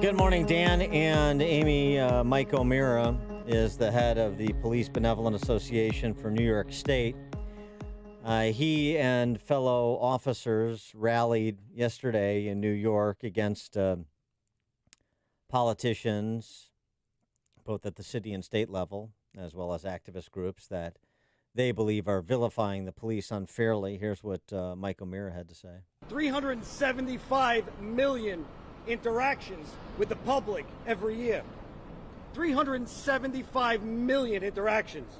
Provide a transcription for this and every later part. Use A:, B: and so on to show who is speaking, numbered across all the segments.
A: Good morning, Dan and Amy. Mike O'Meara is the head of the Police Benevolent Association for New York State. He and fellow officers rallied yesterday in New York against politicians, both at the city and state level, as well as activist groups that they believe are vilifying the police unfairly. Here's what Mike O'Meara had to say.
B: 375 million interactions with the public every year. 375 million interactions.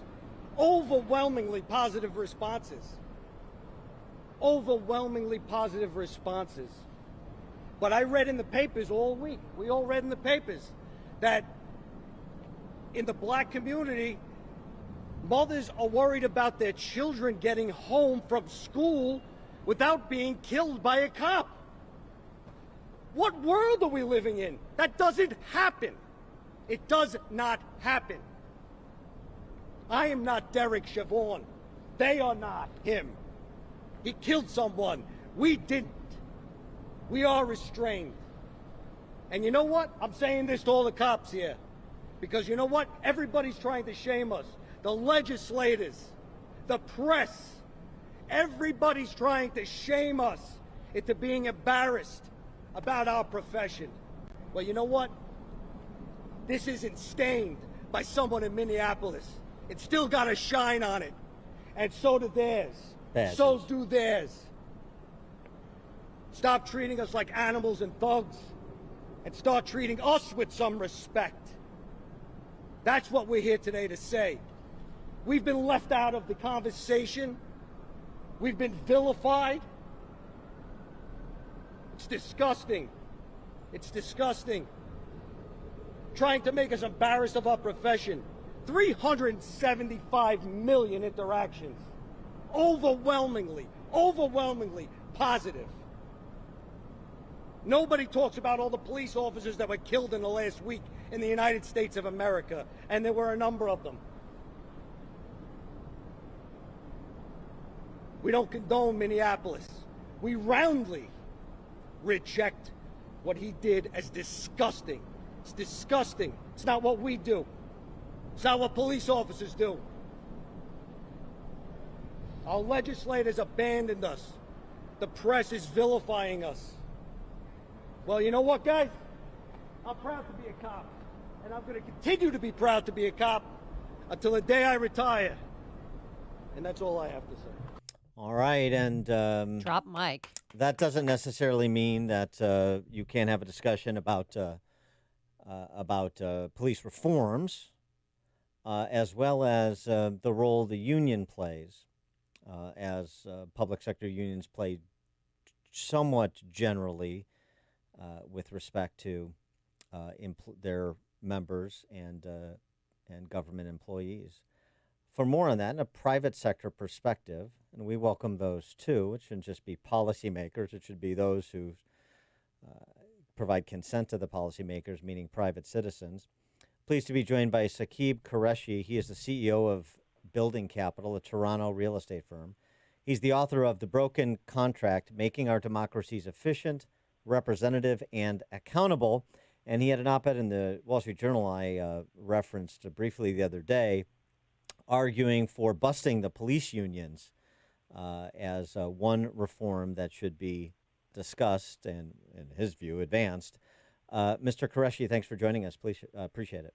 B: Overwhelmingly positive responses. Overwhelmingly positive responses. But I read in the papers all week, we all read in the papers, that in the black community, mothers are worried about their children getting home from school without being killed by a cop. What world are we living in? That doesn't happen. It does not happen. I am not Derek Chauvin. They are not him. He killed someone. We didn't. We are restrained. And you know what? I'm saying this to all the cops here. Because you know what? Everybody's trying to shame us. The legislators, the press, everybody's trying to shame us into being embarrassed about our profession. Well, you know what? This isn't stained by someone in Minneapolis. It's still got a shine on it. And so do theirs. So do theirs. Stop treating us like animals and thugs and start treating us with some respect. That's what we're here today to say. We've been left out of the conversation. We've been vilified. It's disgusting. It's disgusting. Trying to make us embarrassed of our profession. 375 million interactions. Overwhelmingly positive. Nobody talks about all the police officers that were killed in the last week in the United States of America, and there were a number of them. We don't condone Minneapolis. We roundly reject what he did as disgusting. It's disgusting. It's not what we do. It's not what police officers do. Our legislators abandoned us. The press is vilifying us. Well, you know what, guys? I'm proud to be a cop. And I'm going to continue to be proud to be a cop until the day I retire. And that's all I have to say.
A: All right, and
C: drop mic.
A: That doesn't necessarily mean that you can't have a discussion about police reforms, as well as the role the union plays, as public sector unions play somewhat generally with respect to their members and government employees. For more on that, in a private sector perspective, and we welcome those too, it shouldn't just be policymakers, it should be those who provide consent to the policymakers, meaning private citizens. Pleased to be joined by Saqib Qureshi. He is the CEO of Building Capital, a Toronto real estate firm. He's the author of The Broken Contract, Making Our Democracies Efficient, Representative, and Accountable. And he had an op-ed in the Wall Street Journal I referenced briefly the other day, arguing for busting the police unions as one reform that should be discussed and, in his view, advanced. Mr. Qureshi, thanks for joining us. Please appreciate it.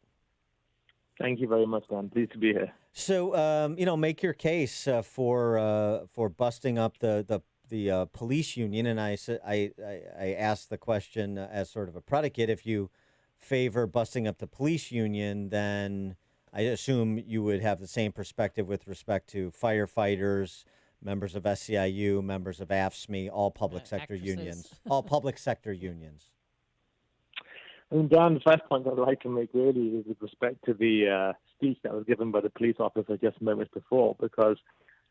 D: Thank you very much, Dan. Pleased to be here.
A: So, make your case for busting up the police union. And I asked the question as sort of a predicate. If you favor busting up the police union, then I assume you would have the same perspective with respect to firefighters, members of SEIU, members of AFSCME, all public sector unions. All public sector unions.
D: I mean, Dan, the first point I'd like to make really is with respect to the speech that was given by the police officer just moments before, because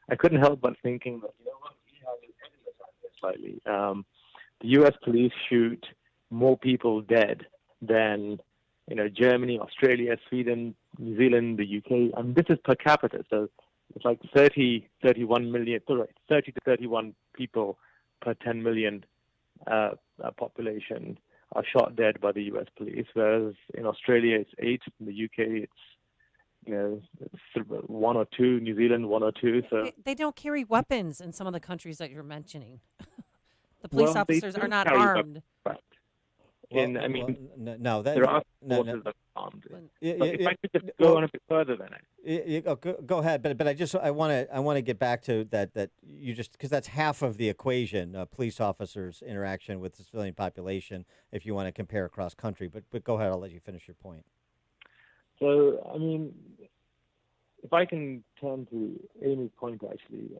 D: I couldn't help but thinking that, you know what, we have an endless access slightly. The U.S. police shoot more people dead than, Germany, Australia, Sweden, New Zealand, the UK, and this is per capita, so it's like 30 to 31 people per 10 million population. are shot dead by the U.S. police, whereas in Australia it's 8, in the UK it's 1 or 2, New Zealand 1 or 2. So
C: They don't carry weapons in some of the countries that you're mentioning. The police
D: well, they
C: officers are
D: do
C: not
D: carry
C: armed.
D: weapons.
A: No,
D: There are
A: no,
D: forces that are armed.
C: When-
D: But if I could just go on a bit further, then
A: Go ahead, but I want to get back to that you just because that's half of the equation. Police officers' interaction with the civilian population. If you want to compare across country, but go ahead. I'll let you finish your point.
D: So, I mean, if I can turn to Amy's point, actually,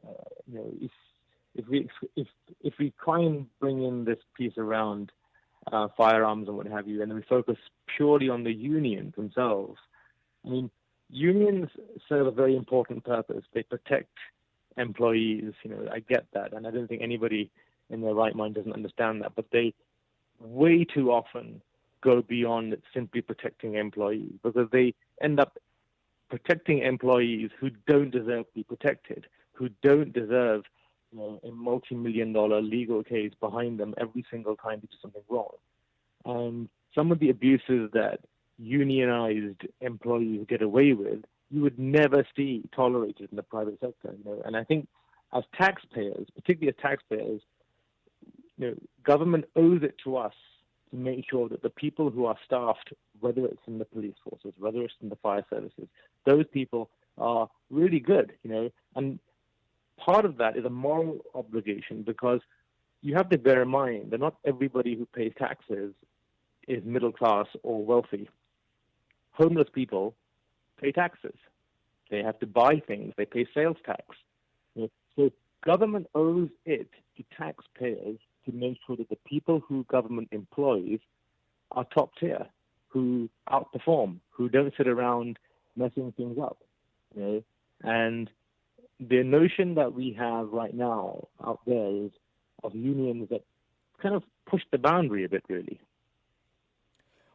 D: if we try and bring in this piece around firearms and what have you, and then we focus purely on the unions themselves, I mean, unions serve a very important purpose. They protect employees. I get that, and I don't think anybody in their right mind doesn't understand that. But they way too often go beyond simply protecting employees, because they end up protecting employees who don't deserve to be protected, who don't deserve a multi-million-dollar legal case behind them every single time they do something wrong. And some of the abuses that unionized employees get away with, you would never see tolerated in the private sector. And I think as taxpayers, particularly as taxpayers, government owes it to us to make sure that the people who are staffed, whether it's in the police forces, whether it's in the fire services, those people are really good, and part of that is a moral obligation, because you have to bear in mind that not everybody who pays taxes is middle class or wealthy. Homeless people pay taxes. They have to buy things. They pay sales tax. So government owes it to taxpayers to make sure that the people who government employs are top tier, who outperform, who don't sit around messing things up. And the notion that we have right now out there is of unions that kind of push the boundary a bit, really.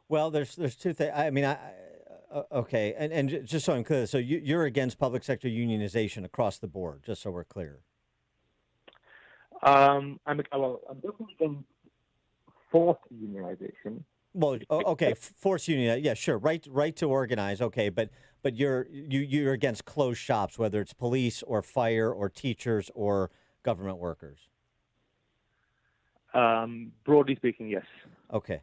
A: Well, there's two things. I mean, okay, and just so I'm clear, so you're against public sector unionization across the board, just so we're clear. I'm
D: definitely against forced unionization.
A: Well, okay, forced union, yeah, sure, right to organize, okay, but you're against closed shops, whether it's police or fire or teachers or government workers.
D: Broadly speaking, yes.
A: Okay.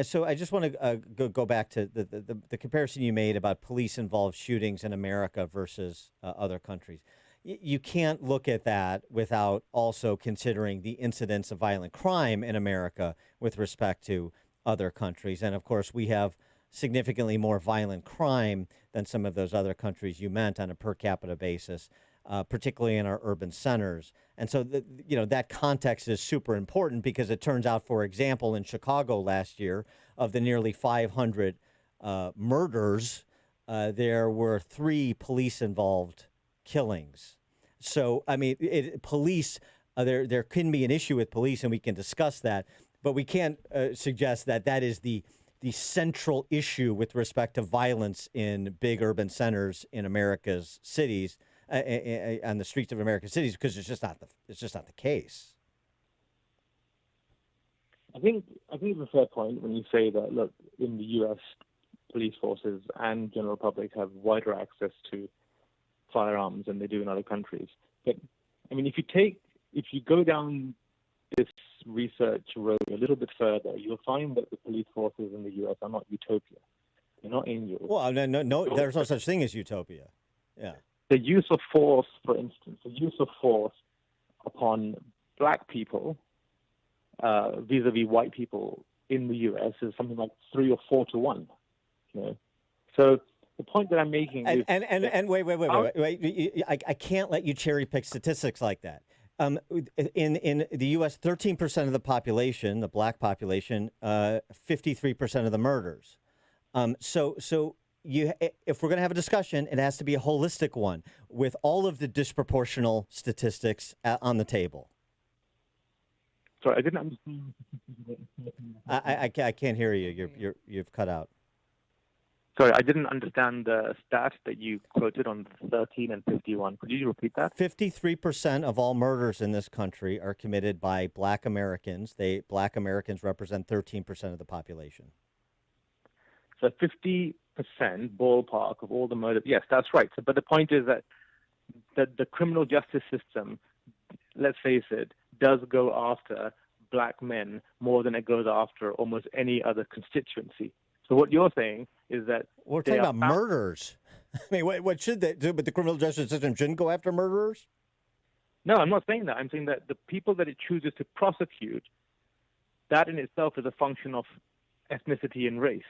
A: So I just want to go back to the comparison you made about police-involved shootings in America versus other countries. You can't look at that without also considering the incidence of violent crime in America with respect to other countries. And, of course, we have significantly more violent crime than some of those other countries you meant on a per capita basis, particularly in our urban centers. And so, that context is super important, because it turns out, for example, in Chicago last year, of the nearly 500 murders, there were 3 police-involved killings. So, I mean, police, there can be an issue with police, and we can discuss that, but we can't suggest that is the central issue with respect to violence in big urban centers in America's cities, on the streets of American cities, because it's just not the case.
D: I think it's a fair point when you say that, look, in the U.S., police forces and general public have wider access to firearms than they do in other countries. But I mean, if you go down this research road a little bit further, you'll find that the police forces in the U.S. are not utopia. They're not angels.
A: Well, no, there's no such thing as utopia. Yeah.
D: The use of force, for instance, upon black people vis-a-vis white people in the U.S. is something like 3 or 4 to 1. So the point that I'm making is...
A: And wait. I can't let you cherry pick statistics like that. In the U.S., 13% of the population, the black population, 53% of the murders. So if we're going to have a discussion, it has to be a holistic one with all of the disproportional statistics on the table.
D: Sorry, I didn't understand.
A: I can't hear you. You've cut out.
D: Sorry, I didn't understand the stat that you quoted on 13 and 51. Could you repeat that?
A: 53% of all murders in this country are committed by Black Americans. Black Americans represent 13% of the population.
D: So 50% ballpark of all the murders. Yes, that's right. So, but the point is that the criminal justice system, let's face it, does go after black men more than it goes after almost any other constituency. So what you're saying is that
A: we're talking about murders. I mean, what should they do? But the criminal justice system shouldn't go after murderers?
D: No, I'm not saying that. I'm saying that the people that it chooses to prosecute, that in itself is a function of ethnicity and race.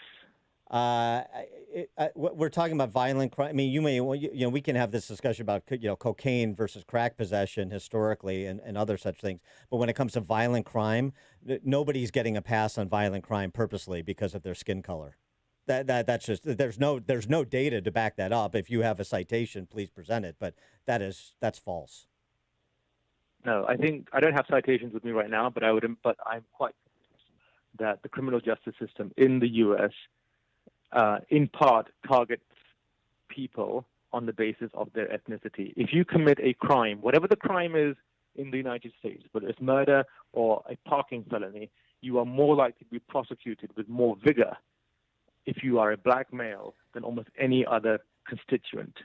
A: We're talking about violent crime. I mean, we can have this discussion about, cocaine versus crack possession historically and other such things. But when it comes to violent crime, nobody's getting a pass on violent crime purposely because of their skin color. That's just, there's no data to back that up. If you have a citation, please present it. But that's false.
D: No, I think I don't have citations with me right now, but I'm quite convinced that the criminal justice system in the U.S. In part targets people on the basis of their ethnicity. If you commit a crime, whatever the crime is in the United States, whether it's murder or a parking felony, you are more likely to be prosecuted with more vigor if you are a black male than almost any other constituent.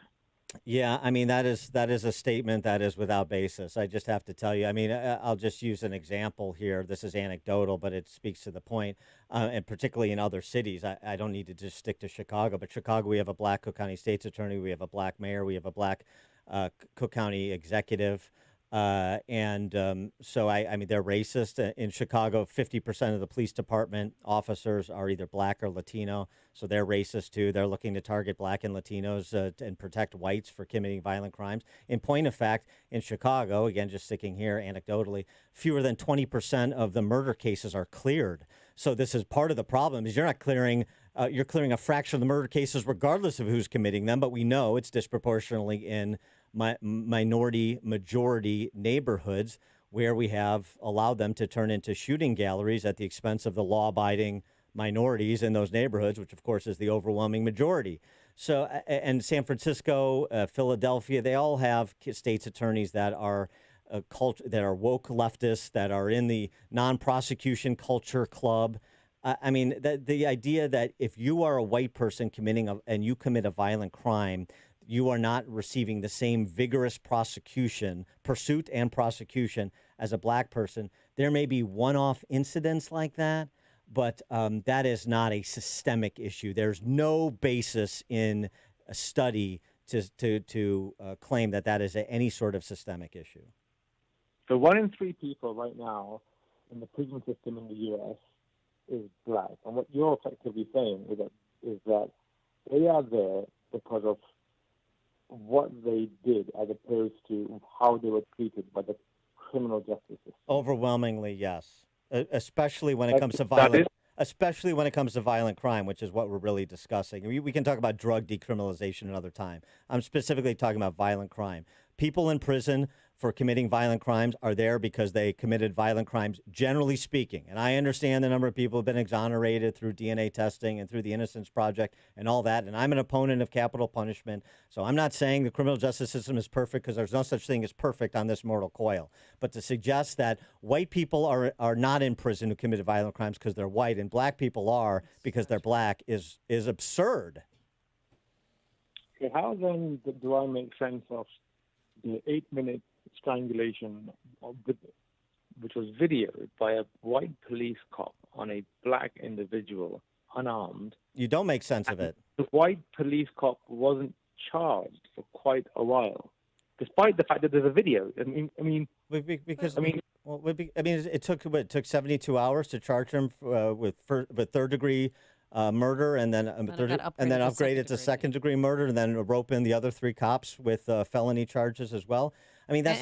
A: Yeah, I mean, that is a statement that is without basis. I just have to tell you. I mean, I'll just use an example here. This is anecdotal, but it speaks to the point, and particularly in other cities. I don't need to just stick to Chicago, but Chicago, we have a black Cook County state's attorney. We have a black mayor. We have a black Cook County executive. So, I mean, they're racist. In Chicago, 50% of the police department officers are either black or Latino, so they're racist too. They're looking to target black and Latinos and protect whites for committing violent crimes. In point of fact, in Chicago, again, just sticking here anecdotally, fewer than 20% of the murder cases are cleared. So this is part of the problem, is you're not clearing you're clearing a fraction of the murder cases regardless of who's committing them, but we know it's disproportionately in minority majority neighborhoods where we have allowed them to turn into shooting galleries at the expense of the law-abiding minorities in those neighborhoods, which of course is the overwhelming majority. So, and San Francisco, Philadelphia, they all have state's attorneys that are that are woke leftists, that are in the non-prosecution culture club. I mean, the idea that if you are a white person and you commit a violent crime, you are not receiving the same vigorous pursuit and prosecution as a black person. There may be one-off incidents like that, but that is not a systemic issue. There's no basis in a study to claim that is any sort of systemic issue.
D: So 1 in 3 people right now in the prison system in the U.S. is black. And what you're effectively saying is that they are there because of what they did as opposed to how they were treated by the criminal justice system.
A: Overwhelmingly, yes. Especially when it comes to violent, crime, which is what we're really discussing. We can talk about drug decriminalization another time. I'm specifically talking about violent crime. People in prison for committing violent crimes are there because they committed violent crimes, generally speaking. And I understand the number of people who have been exonerated through DNA testing and through the Innocence Project and all that. And I'm an opponent of capital punishment. So I'm not saying the criminal justice system is perfect, because there's no such thing as perfect on this mortal coil. But to suggest that white people are not in prison who committed violent crimes because they're white and black people are because they're black is absurd.
D: Okay, how then do I make sense of the 8-minute strangulation, which was videoed by a white police cop on a black individual, unarmed?
A: You don't make sense of it.
D: The white police cop wasn't charged for quite a while, despite the fact that there's a video.
A: It took 72 hours to charge him with third-degree murder, and then upgraded to second-degree murder, and then rope in the other 3 cops with felony charges as well. I mean,
C: the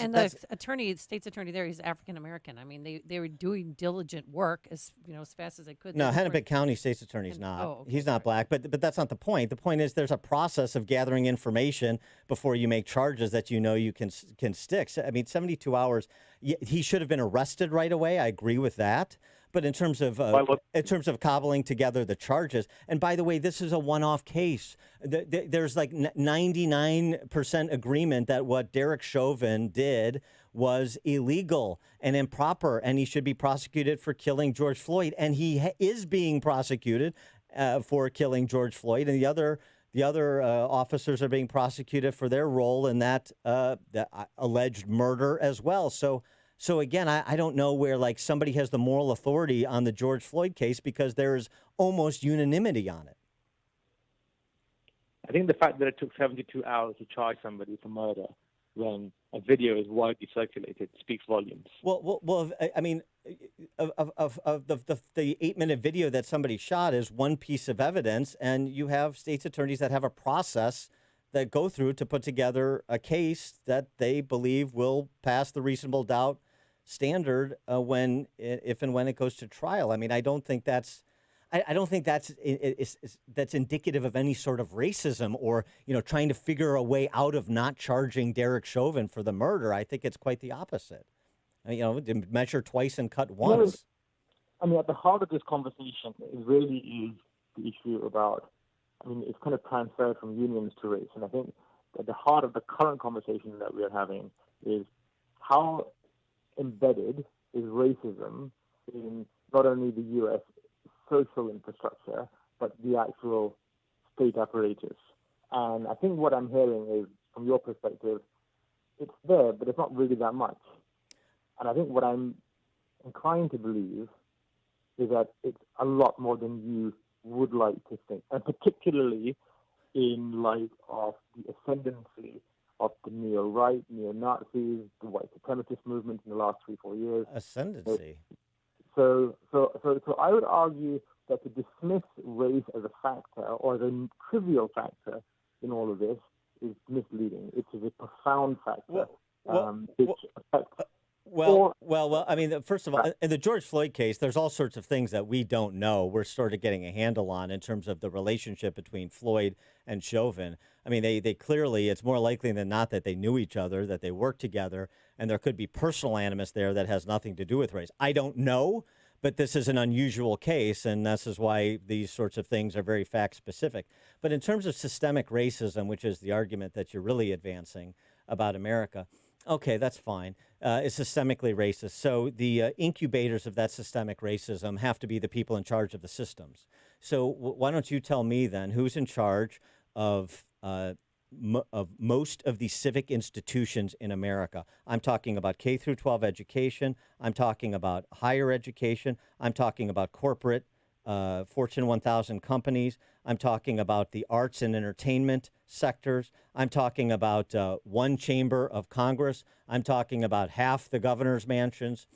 C: state's attorney there, he's African American. I mean, they were doing diligent work as fast as they could.
A: No, Hennepin County state's attorney's not. Oh, okay, he's not black, but that's not the point. The point is there's a process of gathering information before you make charges that you can stick. I mean, 72 hours. He should have been arrested right away. I agree with that. But in terms of cobbling together the charges, and by the way, this is a one-off case. There's like 99% agreement that what Derek Chauvin did was illegal and improper, and he should be prosecuted for killing George Floyd, and he is being prosecuted for killing George Floyd, and the other officers are being prosecuted for their role in that alleged murder as well. So again, I don't know where like somebody has the moral authority on the George Floyd case because there is almost unanimity on it.
D: I think the fact that it took 72 hours to charge somebody for murder when a video is widely circulated speaks volumes.
A: Well, I mean, of the 8-minute video that somebody shot is one piece of evidence, and you have state's attorneys that have a process that go through to put together a case that they believe will pass the reasonable doubt standard if and when it goes to trial. I mean, I don't think that's that's indicative of any sort of racism or, trying to figure a way out of not charging Derek Chauvin for the murder. I think it's quite the opposite. Measure twice and cut once.
D: I mean, at the heart of this conversation, it really is the issue about, it's kind of transferred from unions to race. And I think at the heart of the current conversation that we're having is how embedded is racism in not only the U.S. social infrastructure, but the actual state apparatus. And I think what I'm hearing is, from your perspective, it's there, but it's not really that much. And I think what I'm inclined to believe is that it's a lot more than you would like to think, and particularly in light of the ascendancy of the neo-right, neo-Nazis, the white supremacist movement in the last 3-4 years.
A: Ascendancy.
D: So I would argue that to dismiss race as a factor or as a trivial factor in all of this is misleading. It is a profound factor which affects.
A: Well, I mean, first of all, in the George Floyd case, there's all sorts of things that we don't know. We're sort of getting a handle on in terms of the relationship between Floyd and Chauvin. I mean, they clearly, it's more likely than not that they knew each other, that they worked together, and there could be personal animus there that has nothing to do with race. I don't know, but this is an unusual case, and this is why these sorts of things are very fact-specific. But in terms of systemic racism, which is the argument that you're really advancing about America, okay, that's fine. It's systemically racist. So the incubators of that systemic racism have to be the people in charge of the systems. So why don't you tell me then who's in charge of most of the civic institutions in America? I'm talking about K through 12 education. I'm talking about higher education. I'm talking about corporate Fortune 1000 companies. I'm talking about the arts and entertainment sectors. I'm talking about one chamber of Congress. I'm talking about half the governor's mansions.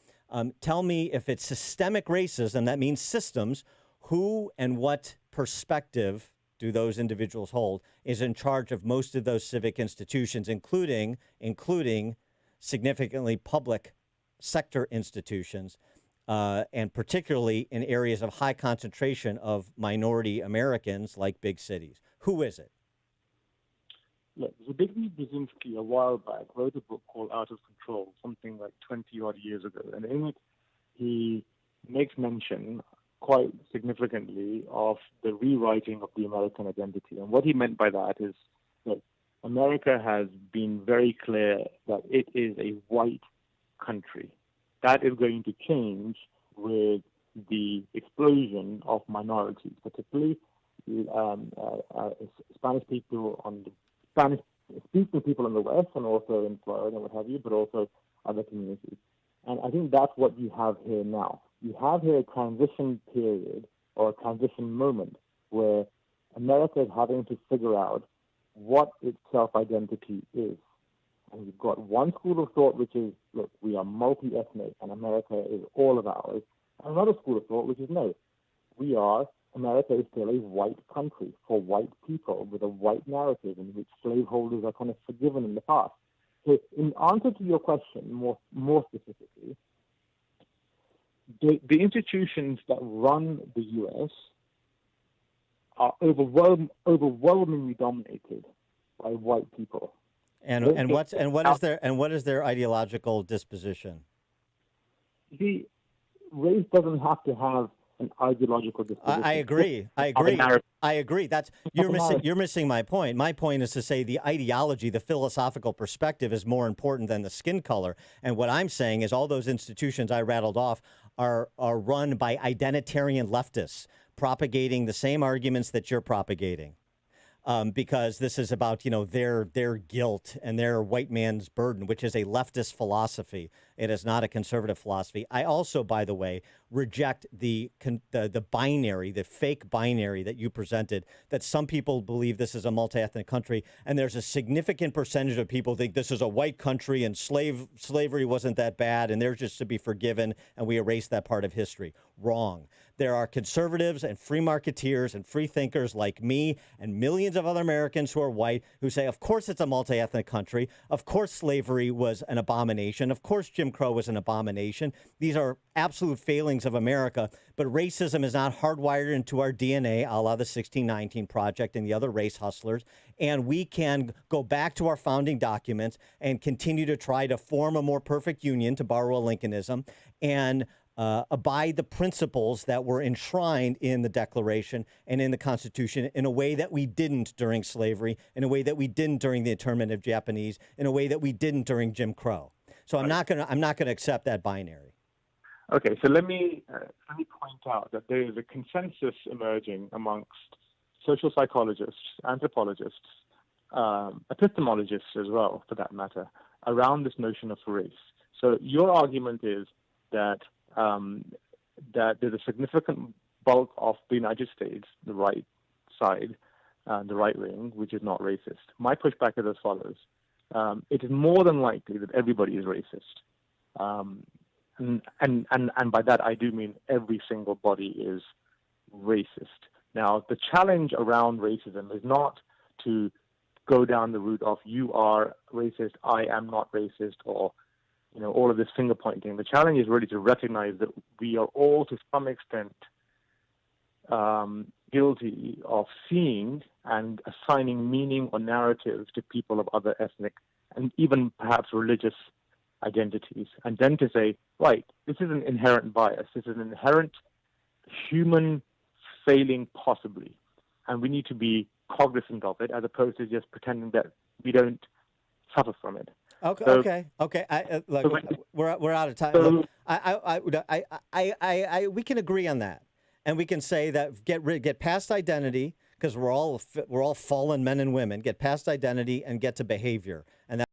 A: Tell me, if it's systemic racism, that means systems, who and what perspective do those individuals hold is in charge of most of those civic institutions, including significantly public sector institutions, and particularly in areas of high concentration of minority Americans like big cities. Who is it?
D: Look, Zbigniew Brzezinski a while back wrote a book called Out of Control, something like 20-odd years ago. And in it, he makes mention quite significantly of the rewriting of the American identity. And what he meant by that is that America has been very clear that it is a white country. That is going to change with the explosion of minorities, particularly Spanish people Spanish-speaking people in the West and also in Florida and what have you, but also other communities. And I think that's what you have here now. You have here a transition period or a transition moment where America is having to figure out what its self-identity is. And you've got one school of thought which is, look, we are multi-ethnic and America is all of ours. And another school of thought which is, no, America is still a white country for white people with a white narrative in which slaveholders are kind of forgiven in the past. So in answer to your question, more specifically, the institutions that run the U.S. are overwhelmingly dominated by white people.
A: What is their ideological disposition?
D: See, race doesn't have to have an ideological disposition.
A: I agree. I agree. I agree. That's you're missing my point. My point is to say the ideology, the philosophical perspective is more important than the skin color. And what I'm saying is all those institutions I rattled off are run by identitarian leftists propagating the same arguments that you're propagating. Because this is about, their guilt and their white man's burden, which is a leftist philosophy. It is not a conservative philosophy. I also, by the way, reject the binary, the fake binary that you presented, that some people believe this is a multi-ethnic country, and there's a significant percentage of people think this is a white country and slavery wasn't that bad and they're just to be forgiven and we erase that part of history. Wrong. There are conservatives and free marketeers and free thinkers like me and millions of other Americans who are white who say, of course, it's a multi-ethnic country. Of course, slavery was an abomination. Of course, Jim Crow was an abomination. These are absolute failings of America. But racism is not hardwired into our DNA, a la the 1619 Project and the other race hustlers. And we can go back to our founding documents and continue to try to form a more perfect union, to borrow a Lincolnism, and abide the principles that were enshrined in the Declaration and in the Constitution in a way that we didn't during slavery, in a way that we didn't during the internment of Japanese, in a way that we didn't during Jim Crow. So I'm not gonna accept that binary.
D: Okay, so let me point out that there is a consensus emerging amongst social psychologists, anthropologists, epistemologists as well, for that matter, around this notion of race. So your argument is that that there's a significant bulk of the United States, the right side, the right wing, which is not racist. My pushback is as follows. It is more than likely that everybody is racist. And by that, I do mean every single body is racist. Now, the challenge around racism is not to go down the route of you are racist, I am not racist, or all of this finger pointing. The challenge is really to recognize that we are all, to some extent, guilty of seeing and assigning meaning or narratives to people of other ethnic and even perhaps religious identities. And then to say, right, this is an inherent bias. This is an inherent human failing possibly. And we need to be cognizant of it as opposed to just pretending that we don't suffer from it.
A: Okay.
D: So,
A: okay. Look, we're out of time.
D: So,
A: Look, we can agree on that, and we can say that get past identity because we're all fallen men and women. Get past identity and get to behavior, and